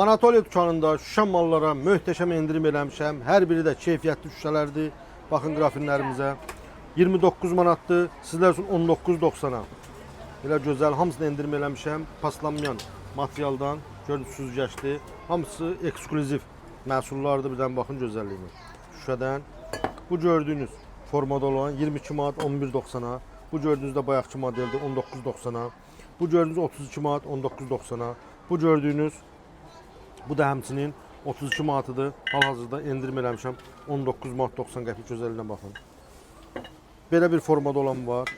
Anatoliya dükanında şüşə mallara möhtəşəm endirim eləmişəm. Hər biri də keyfiyyətli şüşələrdir. Baxın qrafinlərimizə. 29 manatdır. Sizlər üçün 19.90-a. Elə gözəl, hamısını endirim eləmişəm. Paslanmayan materialdan, gördüyünüz süzgəcli. Hamısı eksklüziv məhsullardır. Bir dənə baxın gözəlliyinə. Şüşədən. Bu gördüyünüz formada olan 22 manat 11.90-a. Bu gördüyünüz də bayaqki modeldir 19.90-a. Bu gördüyünüz 32 manat 19.90-a. Bu gördüyünüz bu da həmçinin 32 manatıdır. Hal-hazırda endirim eləmişəm 19 manat 90 qəpik gözəllinə baxın. Belə bir formada olan var.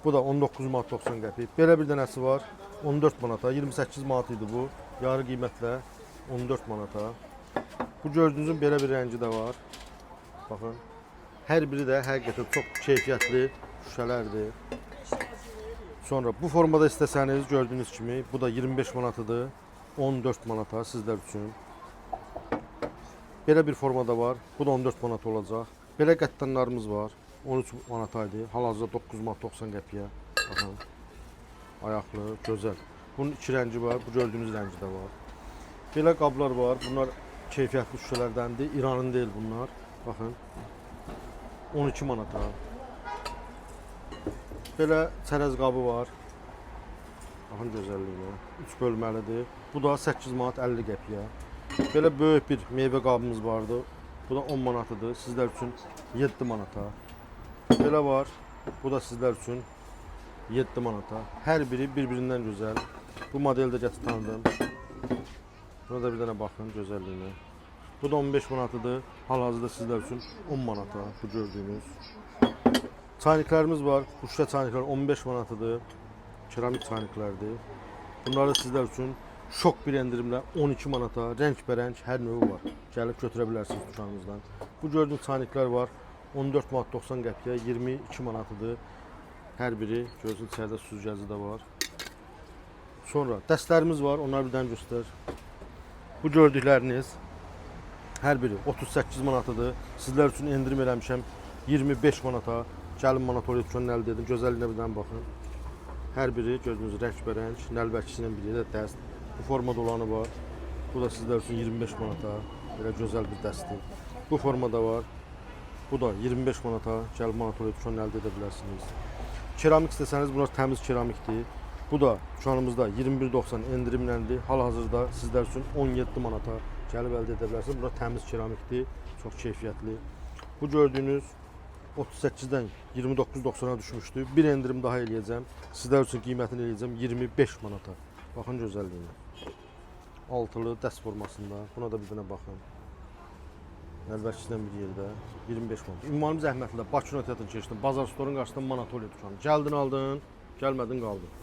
Bu da 19 manat 90 qəpik. Belə bir dənəsi var 14 manata. 28 manat idi bu. Yarı qiymətlə 14 manata. Bu gördüyünüzün belə bir rəngi də var. Baxın. Hər biri də həqiqətən çox keyfiyyətli şüşələrdir. Sonra bu formada istəsəniz gördüyünüz kimi bu da 25 manatıdır. 14 manata sizlər üçün. Belə bir formada var. Bu da 14 manat olacaq. Belə qəttanlarımız var. 13 manataydı. Hal-hazırda 9 manat 90 qəpiyə. Baxın. Ayaqlı, gözəl. Bunun iki rəngi var. Bu gördüyünüz rəngi də var. Belə qablar var. Bunlar keyfiyyətli şüşələrdəndir. İranın deyil bunlar. Baxın. 12 manata. Belə çərəz qabı var. Baxın gözəlliyinə. 3 bölməlidir. Bu da 8 manat 50 qəpiyə. Belə böyük bir meyvə qabımız vardı. Bu da 10 manatıdır. Sizlər üçün 7 manata. Belə var. Bu da sizlər üçün 7 manata. Hər biri bir-birindən gözəl. Bu modeli də gətir tanıdım. Buna da bir dənə baxın gözəlliyinə. Bu da 15 manatıdır. Hal-hazırda sizlər üçün 10 manata. Bu gördüyünüz. Çayniklərimiz var. Bu şüşə çayniklər 15 manatıdır. Keramik çayniklərdir. Bunları da sizlər üçün şok bir endirimlə 12 manata, rəngbərəng hər növü var. Gəlib götürə bilərsiniz dükanımızdan. Bu gördüyünüz çayniklər var. 14 manat 90 qəpiyə, 22 manatıdır. Hər biri gördüyünüz içəridə süzgəci də var. Sonra dəstlərimiz var. Onları bir dənə göstər. Bu gördükləriniz hər biri 38 manatıdır. Sizlər üçün endirim eləmişəm 25 manata. Gəlin Anatoliya dükanını əldə edin. Gözəlliyinə bir dənə baxın. Hər biri gördüyünüz rəngbərəng, nəlbəki ilə biri də dəst. Bu formada olanı var. Bu da sizlər üçün 25 manata. Belə gözəl bir dəstdir. Bu formada var. Bu da 25 manata. Gəlin Anatoliya dükanını əldə edə bilərsiniz. Keramik istəsəniz bunlar təmiz keramikdir. Bu da dükanımızda 21.90 endirimləndir. Hal-hazırda sizlər üçün 17 manata gəlib əldə edə bilərsiniz. Bunlar təmiz keramikdir. Çox keyfiyyətli. Bu gördüyünüz 38-dən 29.90-a düşmüşdü. Bir endirim daha eləyəcəm. Sizlər üçün qiymətini eləyəcəm 25 manata. Baxın gözəlliyinə. Altılı dəst formasında. Buna da bir dənə baxın. Nəlbəkçidən bir yerdə 25 manat. Ünvanımız Əhmədlidə Bakı Kino Teatrının keçdim. Bazar Storun qarşısında Anatoliya dükanı. Gəldin aldın, gəlmədin qaldın.